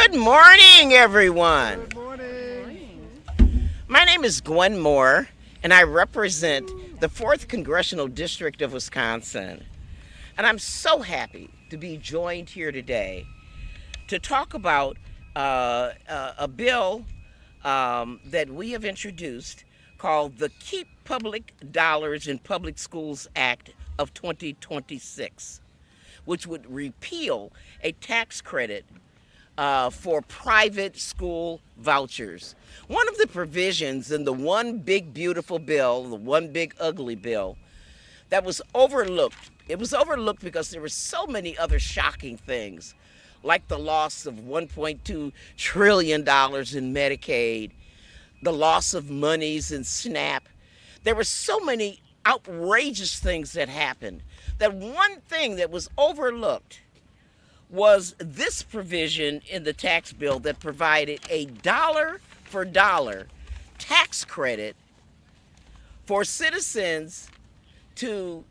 Good morning, everyone. Good morning. My name is Gwen Moore, and I represent the 4th Congressional District of Wisconsin. And I'm so happy to be joined here today to talk about a bill that we have introduced called the Keep Public Dollars in Public Schools Act of 2026, which would repeal a tax credit for private school vouchers. One of the provisions in the one big beautiful bill, the one big ugly bill, that was overlooked. It was overlooked because there were so many other shocking things, like the loss of $1.2 trillion in Medicaid, the loss of monies in SNAP. There were so many outrageous things that happened that one thing that was overlooked was this provision in the tax bill that provided a dollar for dollar tax credit for citizens to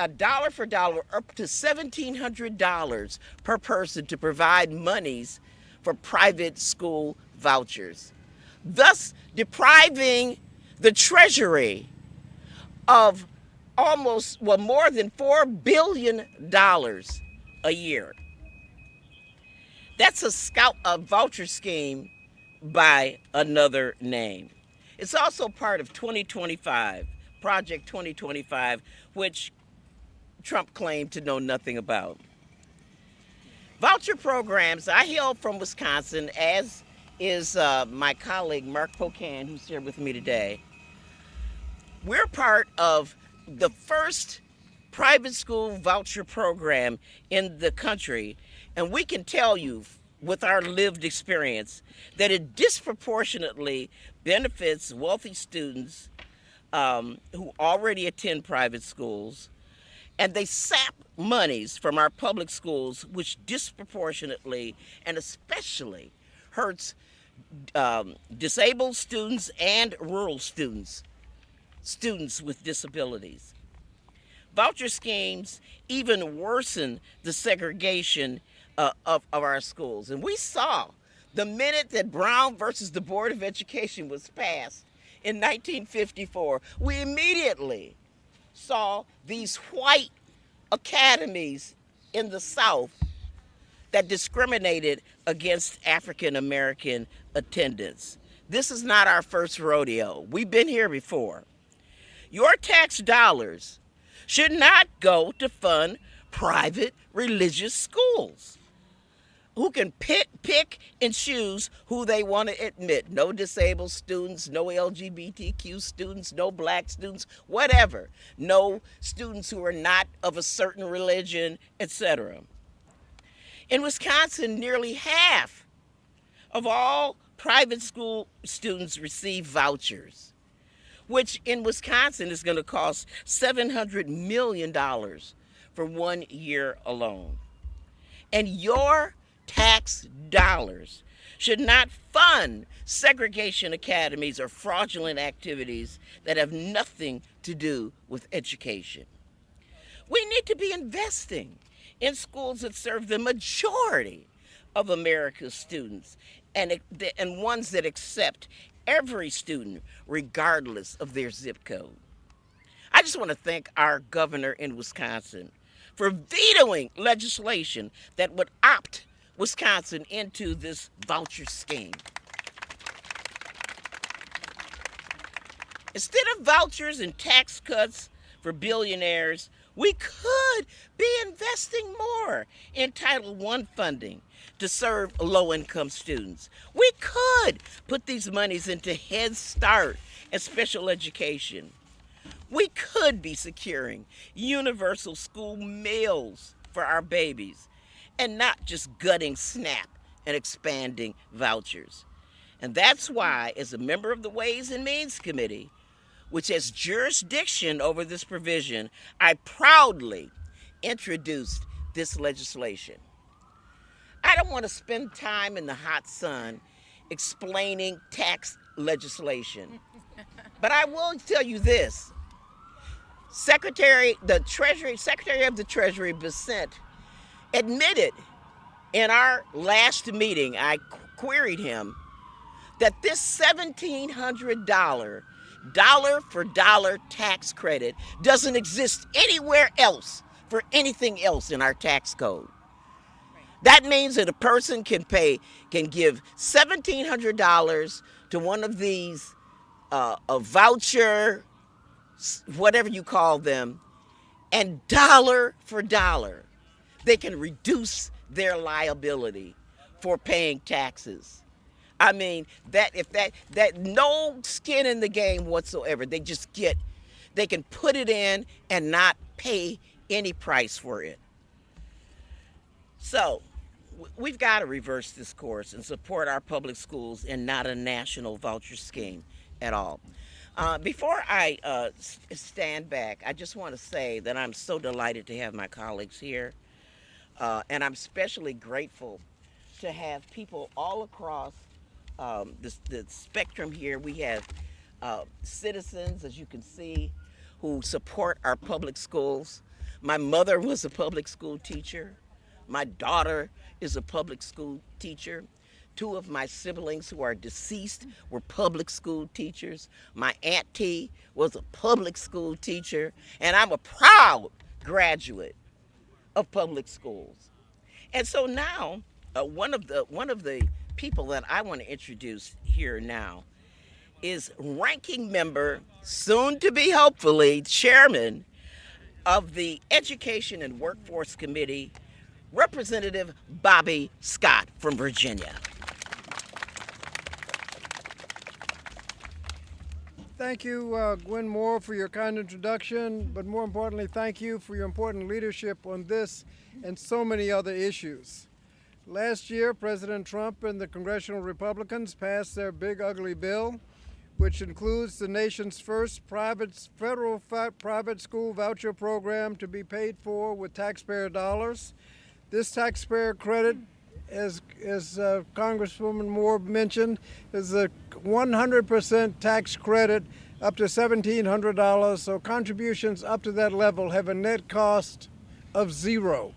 a dollar for dollar up to $1,700 per person to provide monies for private school vouchers, thus depriving the Treasury of more than $4 billion a year. That's a voucher scheme by another name. It's also part of 2025, Project 2025, which Trump claimed to know nothing about. Voucher programs, I hail from Wisconsin, as is my colleague Mark Pocan, who's here with me today. We're part of the first private school voucher program in the country, and we can tell you with our lived experience that it disproportionately benefits wealthy students who already attend private schools, and they sap monies from our public schools, which disproportionately and especially hurts disabled students and rural students with disabilities. Voucher schemes even worsen the segregation of our schools. And we saw the minute that Brown versus the Board of Education was passed in 1954, we immediately saw these white academies in the South that discriminated against African American attendance. This is not our first rodeo. We've been here before. Your tax dollars should not go to fund private religious schools who can pick and choose who they want to admit. No disabled students, no LGBTQ students, no black students, whatever. No students who are not of a certain religion, etc. In Wisconsin, nearly half of all private school students receive vouchers, which in Wisconsin is going to cost $700 million for 1 year alone. And your tax dollars should not fund segregation academies or fraudulent activities that have nothing to do with education. We need to be investing in schools that serve the majority of America's students and ones that accept every student regardless of their zip code. I just want to thank our governor in Wisconsin for vetoing legislation that would opt Wisconsin into this voucher scheme. Instead of vouchers and tax cuts for billionaires, we could be investing more in Title I funding to serve low-income students. We could put these monies into Head Start and special education. We could be securing universal school meals for our babies and not just gutting SNAP and expanding vouchers. And that's why, as a member of the Ways and Means Committee, which has jurisdiction over this provision, I proudly introduced this legislation. I don't want to spend time in the hot sun explaining tax legislation, but I will tell you this. Secretary of the Treasury, Bissett, admitted In our last meeting, I queried him that this $1,700 dollar for dollar tax credit doesn't exist anywhere else for anything else in our tax code. That means that a person can give $1,700 to one of these a voucher, whatever you call them, and dollar for dollar, they can reduce their liability for paying taxes. I mean, that no skin in the game whatsoever. They can put it in and not pay any price for it. So we've got to reverse this course and support our public schools and not a national voucher scheme at all. Before I stand back, I just want to say that I'm so delighted to have my colleagues here, and I'm especially grateful to have people all across the spectrum here. We have citizens, as you can see, who support our public schools. My mother was a public school teacher. My daughter is a public school teacher. Two of my siblings who are deceased were public school teachers. My auntie was a public school teacher, and I'm a proud graduate of public schools. And so now, one of the people that I want to introduce here now is ranking member, soon to be hopefully chairman of the Education and Workforce Committee, Representative Bobby Scott from Virginia. Thank you, Gwen Moore, for your kind introduction, but more importantly, thank you for your important leadership on this and so many other issues. Last year, President Trump and the congressional Republicans passed their big ugly bill, which includes the nation's first federal private school voucher program to be paid for with taxpayer dollars. This taxpayer credit, as Congresswoman Moore mentioned, is a 100% tax credit up to $1,700, so contributions up to that level have a net cost of zero.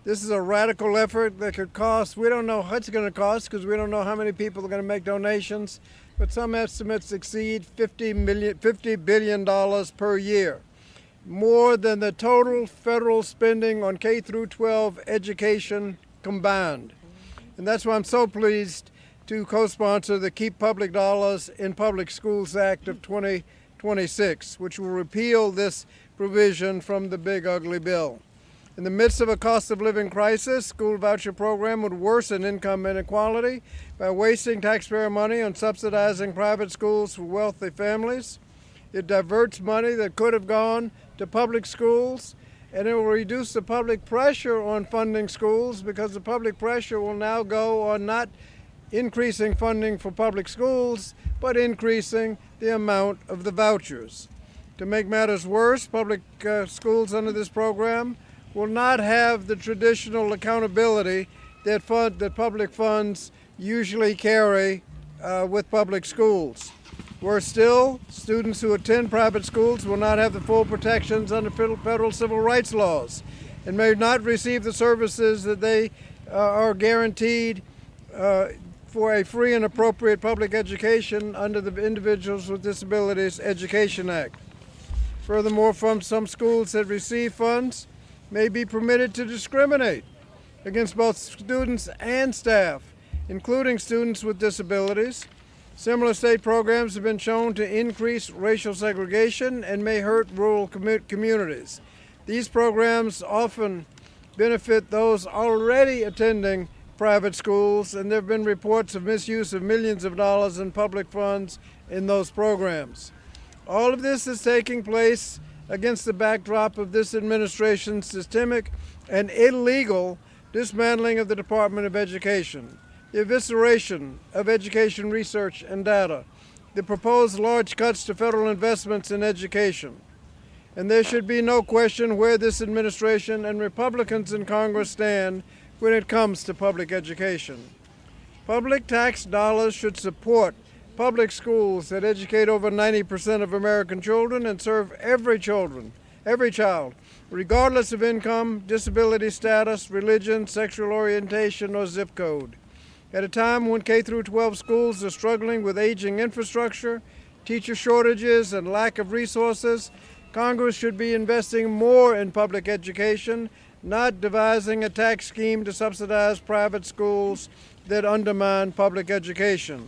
This is a radical effort that could cost, we don't know what it's going to cost because we don't know how many people are going to make donations, but some estimates exceed $50 billion per year, more than the total federal spending on K through 12 education combined. And that's why I'm so pleased to co-sponsor the Keep Public Dollars in Public Schools Act of 2026, which will repeal this provision from the big ugly bill. In the midst of a cost of living crisis, school voucher program would worsen income inequality by wasting taxpayer money on subsidizing private schools for wealthy families. It diverts money that could have gone to public schools, and it will reduce the public pressure on funding schools because the public pressure will now go on not increasing funding for public schools, but increasing the amount of the vouchers. To make matters worse, public schools under this program will not have the traditional accountability that public funds usually carry with public schools. Worse still, students who attend private schools will not have the full protections under federal civil rights laws and may not receive the services that they are guaranteed for a free and appropriate public education under the Individuals with Disabilities Education Act. Furthermore, some schools that receive funds may be permitted to discriminate against both students and staff, including students with disabilities. Similar state programs have been shown to increase racial segregation and may hurt rural communities. These programs often benefit those already attending private schools, and there have been reports of misuse of millions of dollars in public funds in those programs. All of this is taking place against the backdrop of this administration's systemic and illegal dismantling of the Department of Education, the evisceration of education research and data, the proposed large cuts to federal investments in education. And there should be no question where this administration and Republicans in Congress stand when it comes to public education. Public tax dollars should support public schools that educate over 90% of American children and serve every child, regardless of income, disability status, religion, sexual orientation, or zip code. At a time when K-12 schools are struggling with aging infrastructure, teacher shortages, and lack of resources, Congress should be investing more in public education, not devising a tax scheme to subsidize private schools that undermine public education.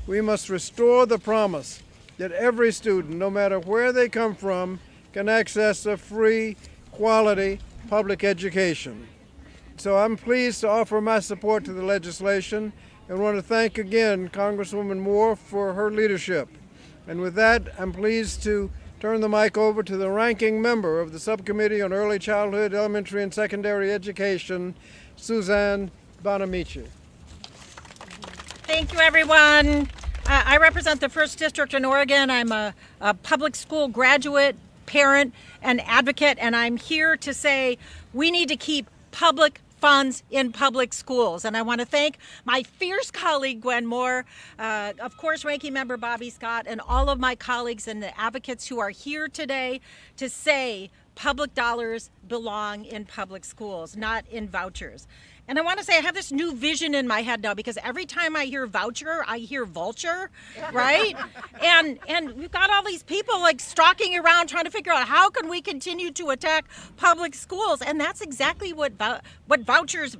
We must restore the promise that every student, no matter where they come from, can access a free, quality public education. So I'm pleased to offer my support to the legislation and want to thank again Congresswoman Moore for her leadership. And with that, I'm pleased to turn the mic over to the ranking member of the Subcommittee on Early Childhood, Elementary, and Secondary Education, Suzanne Bonamici. Thank you, everyone. I represent the 1st District in Oregon. I'm a public school graduate, parent, and advocate, and I'm here to say we need to keep public funds in public schools. And I want to thank my fierce colleague, Gwen Moore, of course, Ranking Member Bobby Scott, and all of my colleagues and the advocates who are here today to say public dollars belong in public schools, not in vouchers. And I want to say I have this new vision in my head now, because every time I hear voucher, I hear vulture, right? and we've got all these people like stalking around trying to figure out how can we continue to attack public schools. And that's exactly what vouchers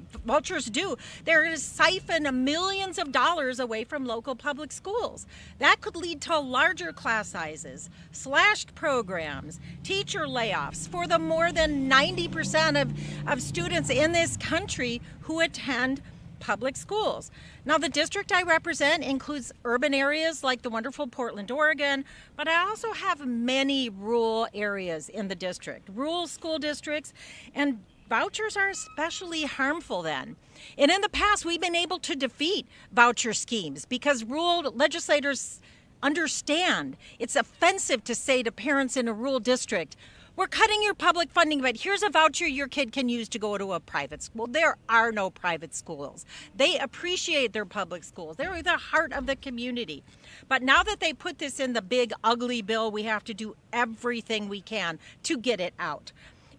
do. They're going to siphon millions of dollars away from local public schools. That could lead to larger class sizes, slashed programs, teacher layoffs for the more than 90% of students in this country who attend public schools. Now, the district I represent includes urban areas like the wonderful Portland, Oregon, but I also have many rural areas in the district, rural school districts, and vouchers are especially harmful then. And in the past, we've been able to defeat voucher schemes because rural legislators understand it's offensive to say to parents in a rural district, we're cutting your public funding, but here's a voucher your kid can use to go to a private school. There are no private schools. They appreciate their public schools. They're the heart of the community. But now that they put this in the big, ugly bill, we have to do everything we can to get it out.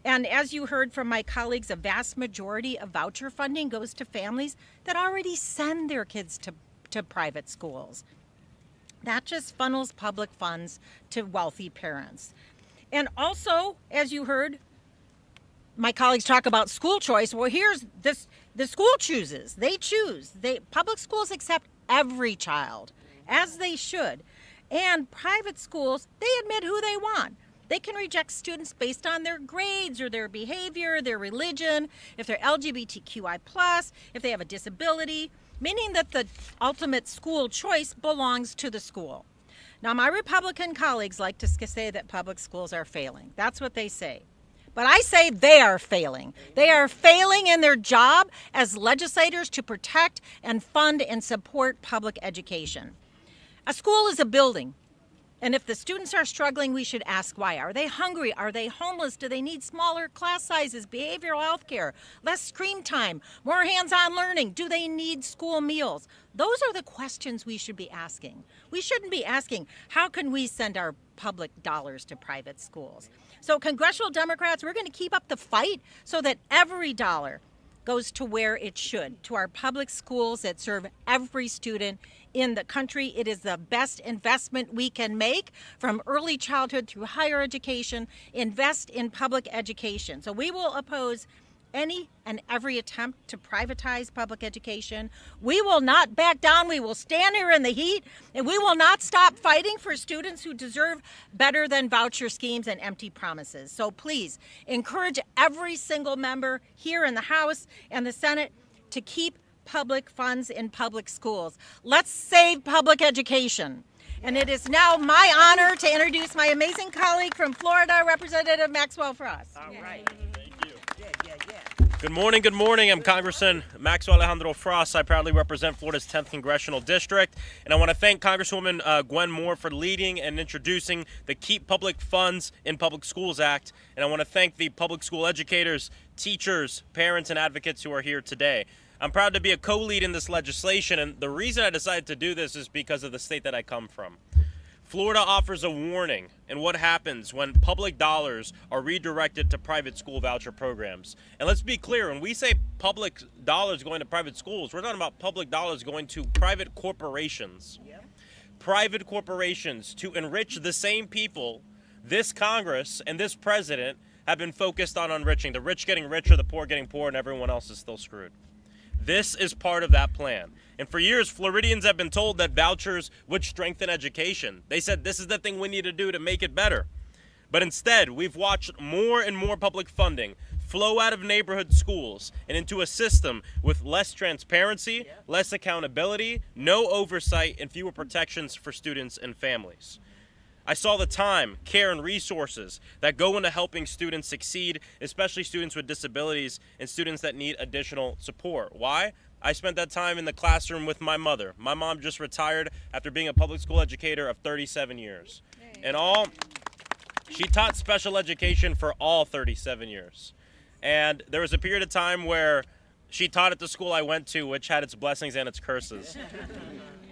And as you heard from my colleagues, a vast majority of voucher funding goes to families that already send their kids to private schools. That just funnels public funds to wealthy parents. And also, as you heard my colleagues talk about school choice, well, here's this: the school chooses. They choose. Public schools accept every child, as they should. And private schools, they admit who they want. They can reject students based on their grades or their behavior, their religion, if they're LGBTQI+, if they have a disability, meaning that the ultimate school choice belongs to the school. Now, my Republican colleagues like to say that public schools are failing. That's what they say. But I say they are failing. They are failing in their job as legislators to protect and fund and support public education. A school is a building. And if the students are struggling, we should ask why. Are they hungry? Are they homeless? Do they need smaller class sizes, behavioral health care, less screen time, more hands-on learning? Do they need school meals? Those are the questions we should be asking. We shouldn't be asking, how can we send our public dollars to private schools? So congressional Democrats, we're going to keep up the fight so that every dollar goes to where it should, to our public schools that serve every student in the country. It is the best investment we can make from early childhood through higher education. Invest in public education. So we will oppose any and every attempt to privatize public education. We will not back down. We will stand here in the heat, and we will not stop fighting for students who deserve better than voucher schemes and empty promises. So please encourage every single member here in the House and the Senate to keep public funds in public schools. Let's save public education. And it is now my honor to introduce my amazing colleague from Florida, Representative Maxwell Frost. All right. Thank you. Good morning. I'm Congressman Maxwell Alejandro Frost. I proudly represent Florida's 10th Congressional District. And I want to thank Congresswoman Gwen Moore for leading and introducing the Keep Public Funds in Public Schools Act. And I want to thank the public school educators, teachers, parents, and advocates who are here today. I'm proud to be a co-lead in this legislation, and the reason I decided to do this is because of the state that I come from. Florida offers a warning in what happens when public dollars are redirected to private school voucher programs. And let's be clear, when we say public dollars going to private schools, we're talking about public dollars going to private corporations. Private corporations to enrich the same people this Congress and this president have been focused on enriching. The rich getting richer, the poor getting poor, and everyone else is still screwed. This is part of that plan. And for years, Floridians have been told that vouchers would strengthen education. They said this is the thing we need to do to make it better. But instead, we've watched more and more public funding flow out of neighborhood schools and into a system with less transparency, less accountability, no oversight, and fewer protections for students and families. I saw the time, care, and resources that go into helping students succeed, especially students with disabilities and students that need additional support. Why? I spent that time in the classroom with my mother. My mom just retired after being a public school educator of 37 years. She taught special education for all 37 years. And there was a period of time where she taught at the school I went to, which had its blessings and its curses.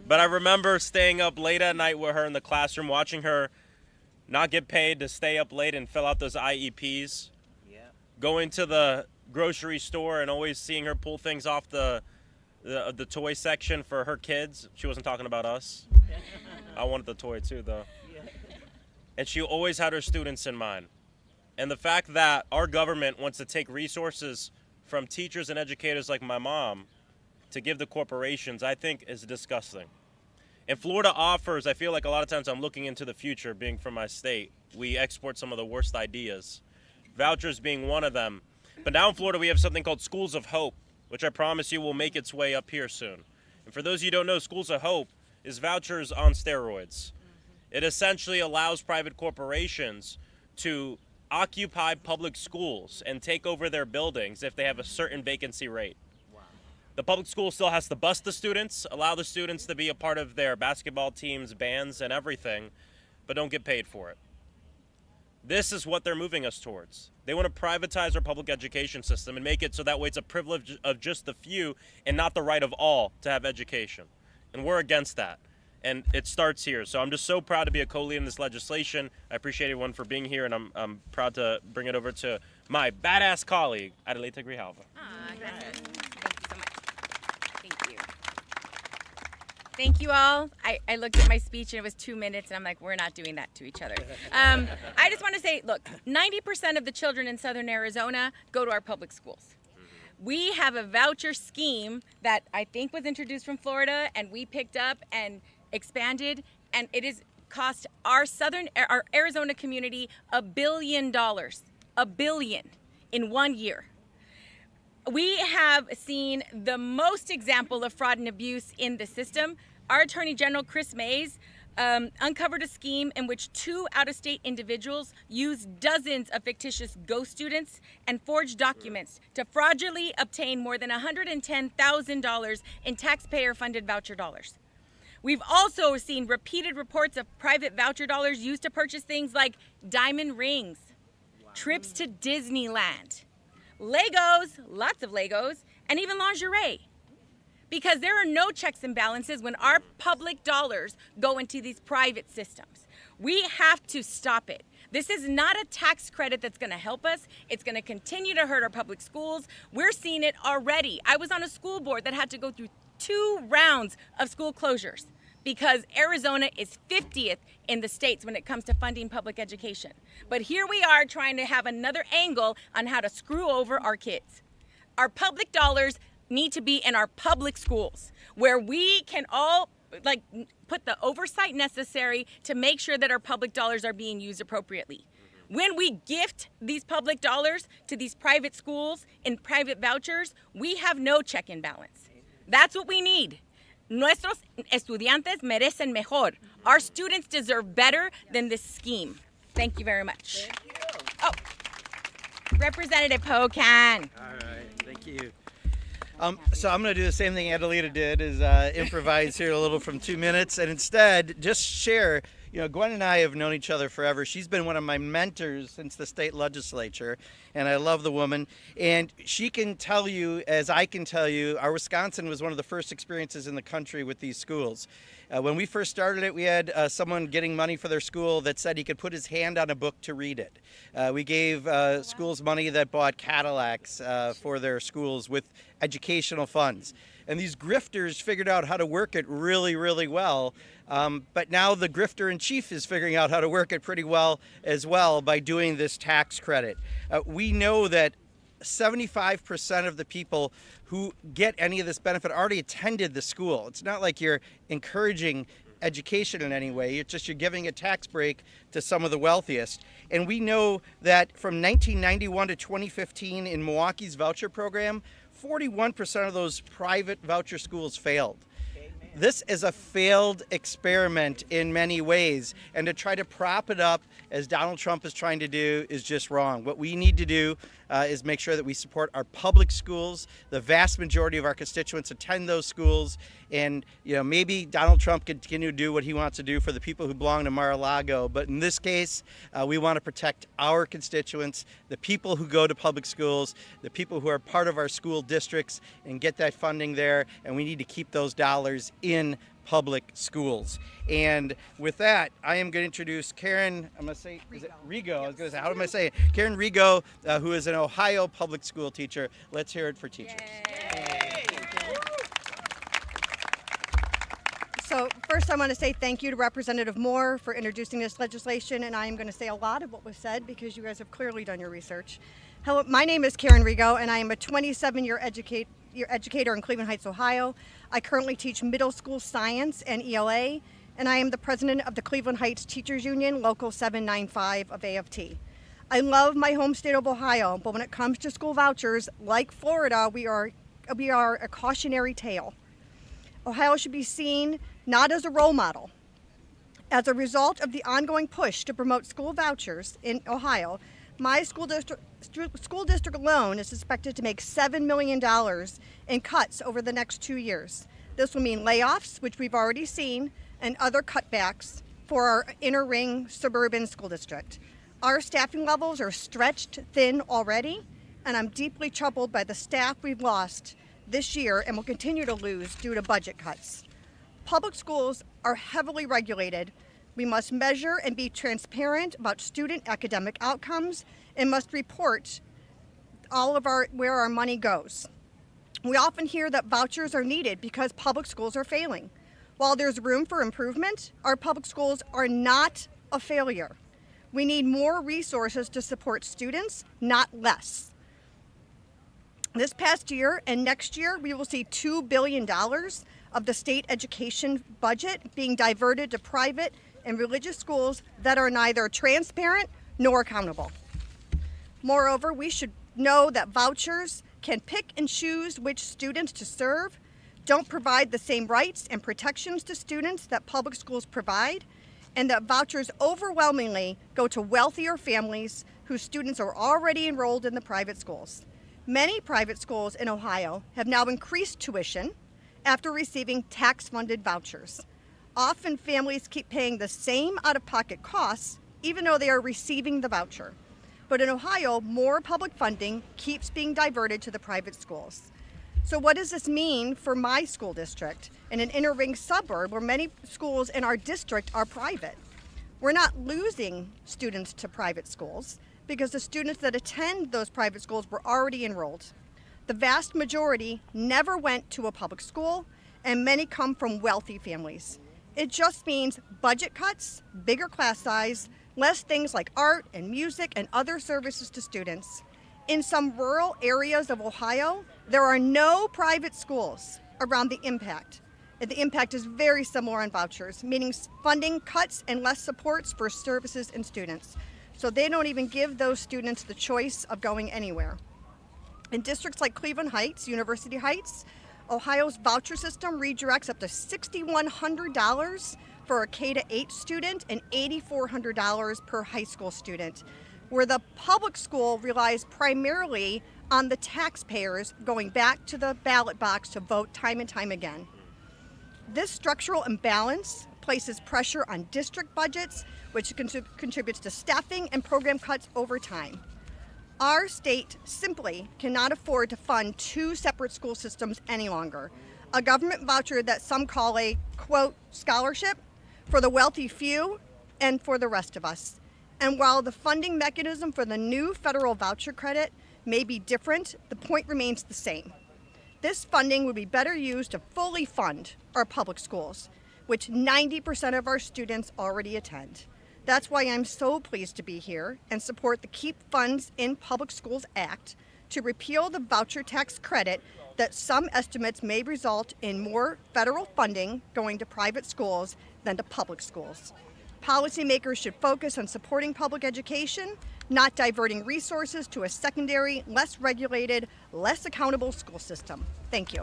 But I remember staying up late at night with her in the classroom, watching her not get paid to stay up late and fill out those IEPs. Going to the grocery store and always seeing her pull things off the toy section for her kids. She wasn't talking about us. I wanted the toy too, though. And she always had her students in mind. And the fact that our government wants to take resources from teachers and educators like my mom to give to corporations, I think is disgusting. And Florida offers, I feel like a lot of times I'm looking into the future, being from my state. We export some of the worst ideas, vouchers being one of them. But now in Florida, we have something called Schools of Hope, which I promise you will make its way up here soon. And for those of you who don't know, Schools of Hope is vouchers on steroids. It essentially allows private corporations to occupy public schools and take over their buildings if they have a certain vacancy rate. The public school still has to bus the students, allow the students to be a part of their basketball teams, bands, and everything, but don't get paid for it. This is what they're moving us towards. They want to privatize our public education system and make it so that way it's a privilege of just the few and not the right of all to have education. And we're against that. And it starts here. So I'm just so proud to be a co-lead in this legislation. I appreciate everyone for being here, and I'm proud to bring it over to my badass colleague, Adelita Grijalva. Thank you so much. Thank you. Thank you all. I looked at my speech and it was 2 minutes and I'm like, we're not doing that to each other. I just want to say, look, 90% of the children in Southern Arizona go to our public schools. We have a voucher scheme that I think was introduced from Florida and we picked up and expanded, and it has cost our Arizona community $1 billion, $1 billion in 1 year. We have seen the most example of fraud and abuse in the system. Our Attorney General, Chris Mays, uncovered a scheme in which 2 out-of-state individuals used dozens of fictitious ghost students and forged documents to fraudulently obtain more than $110,000 in taxpayer-funded voucher dollars. We've also seen repeated reports of private voucher dollars used to purchase things like diamond rings, trips to Disneyland, Legos, lots of Legos, and even lingerie. Because there are no checks and balances when our public dollars go into these private systems. We have to stop it. This is not a tax credit that's going to help us. It's going to continue to hurt our public schools. We're seeing it already. I was on a school board that had to go through 2 rounds of school closures because Arizona is 50th in the states when it comes to funding public education. But here we are trying to have another angle on how to screw over our kids. Our public dollars need to be in our public schools where we can all put the oversight necessary to make sure that our public dollars are being used appropriately. When we gift these public dollars to these private schools in private vouchers, we have no check and balance. That's what we need. Nuestros estudiantes merecen mejor. Our students deserve better than this scheme. Thank you very much. Thank you. Oh, Representative Pocan. All right, thank you. So I'm going to do the same thing Adelita did, is improvise here a little from 2 minutes, and instead just share, You know, Gwen and I have known each other forever. She's been one of my mentors since the state legislature, and I love the woman. And she can tell you, as I can tell you, our Wisconsin was one of the first experiences in the country with these schools. When we first started it, we had someone getting money for their school that said he could put his hand on a book to read it. We gave schools money that bought Cadillacs for their schools with educational funds. And these grifters figured out how to work it really, really well. But now the grifter in chief is figuring out how to work it pretty well as well by doing this tax credit. We know that 75% of the people who get any of this benefit already attended the school. It's not like you're encouraging education in any way. It's just you're giving a tax break to some of the wealthiest. And we know that from 1991 to 2015 in Milwaukee's voucher program, 41% of those private voucher schools failed. This is a failed experiment in many ways, and to try to prop it up as Donald Trump is trying to do is just wrong. What we need to do is make sure that we support our public schools. The vast majority of our constituents attend those schools, and maybe Donald Trump can continue to do what he wants to do for the people who belong to Mar-a-Lago, but in this case, we want to protect our constituents, the people who go to public schools, the people who are part of our school districts, and get that funding there, and we need to keep those dollars in public schools. And with that, I am going to introduce Karen, I'm going to say, is it Rigo? I was going to say, how am I saying it? Karen Rigo, who is an Ohio public school teacher. Let's hear it for teachers. Yay. So first I want to say thank you to Representative Moore for introducing this legislation, and I am going to say a lot of what was said because you guys have clearly done your research. Hello, my name is Karen Rigo, and I am a 27-year educator in Cleveland Heights, Ohio. I currently teach middle school science and ELA, and I am the president of the Cleveland Heights Teachers Union, Local 795 of AFT. I love my home state of Ohio, but when it comes to school vouchers, like Florida, we are a cautionary tale. Ohio should be seen not as a role model. As a result of the ongoing push to promote school vouchers in Ohio, my school district alone is expected to make $7 million in cuts over the next 2 years. This will mean layoffs, which we've already seen, and other cutbacks for our inner ring suburban school district. Our staffing levels are stretched thin already, and I'm deeply troubled by the staff we've lost this year and will continue to lose due to budget cuts. Public schools are heavily regulated. We must measure and be transparent about student academic outcomes and must report all of where our money goes. We often hear that vouchers are needed because public schools are failing. While there's room for improvement, our public schools are not a failure. We need more resources to support students, not less. This past year and next year, we will see $2 billion of the state education budget being diverted to private and religious schools that are neither transparent nor accountable. Moreover, we should know that vouchers can pick and choose which students to serve, don't provide the same rights and protections to students that public schools provide, and that vouchers overwhelmingly go to wealthier families whose students are already enrolled in the private schools. Many private schools in Ohio have now increased tuition after receiving tax-funded vouchers. Often families keep paying the same out-of-pocket costs even though they are receiving the voucher. But in Ohio, more public funding keeps being diverted to the private schools. So what does this mean for my school district in an inner ring suburb where many schools in our district are private? We're not losing students to private schools because the students that attend those private schools were already enrolled. The vast majority never went to a public school, and many come from wealthy families. It just means budget cuts, bigger class size, less things like art and music and other services to students. In some rural areas of Ohio, there are no private schools around the impact. And the impact is very similar on vouchers, meaning funding cuts and less supports for services and students. So they don't even give those students the choice of going anywhere. In districts like Cleveland Heights, University Heights, Ohio's voucher system redirects up to $6,100 for a K-8 student and $8,400 per high school student, where the public school relies primarily on the taxpayers going back to the ballot box to vote time and time again. This structural imbalance places pressure on district budgets, which contributes to staffing and program cuts over time. Our state simply cannot afford to fund two separate school systems any longer. A government voucher that some call a, quote, scholarship for the wealthy few and for the rest of us. And while the funding mechanism for the new federal voucher credit may be different, the point remains the same. This funding would be better used to fully fund our public schools, which 90% of our students already attend. That's why I'm so pleased to be here and support the Keep Funds in Public Schools Act to repeal the voucher tax credit that some estimates may result in more federal funding going to private schools than to public schools. Policymakers should focus on supporting public education, not diverting resources to a secondary, less regulated, less accountable school system. Thank you.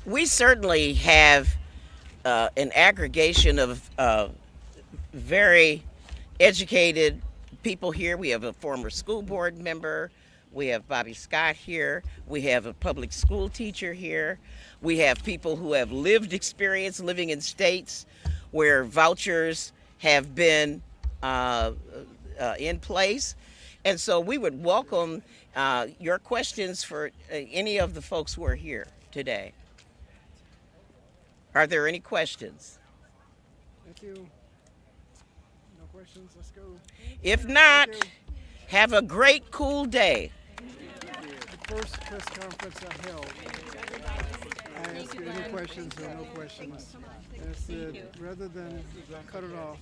We certainly have an aggregation of very educated people here. We have a former school board member. We have Bobby Scott here. We have a public school teacher here. We have people who have lived experience living in states where vouchers have been in place. And so we would welcome your questions for any of the folks who are here today. Are there any questions? Thank you. No questions, let's go. If not, have a great, cool day. The first press conference I held, I asked any questions or no questions. And I said, rather than cut it off,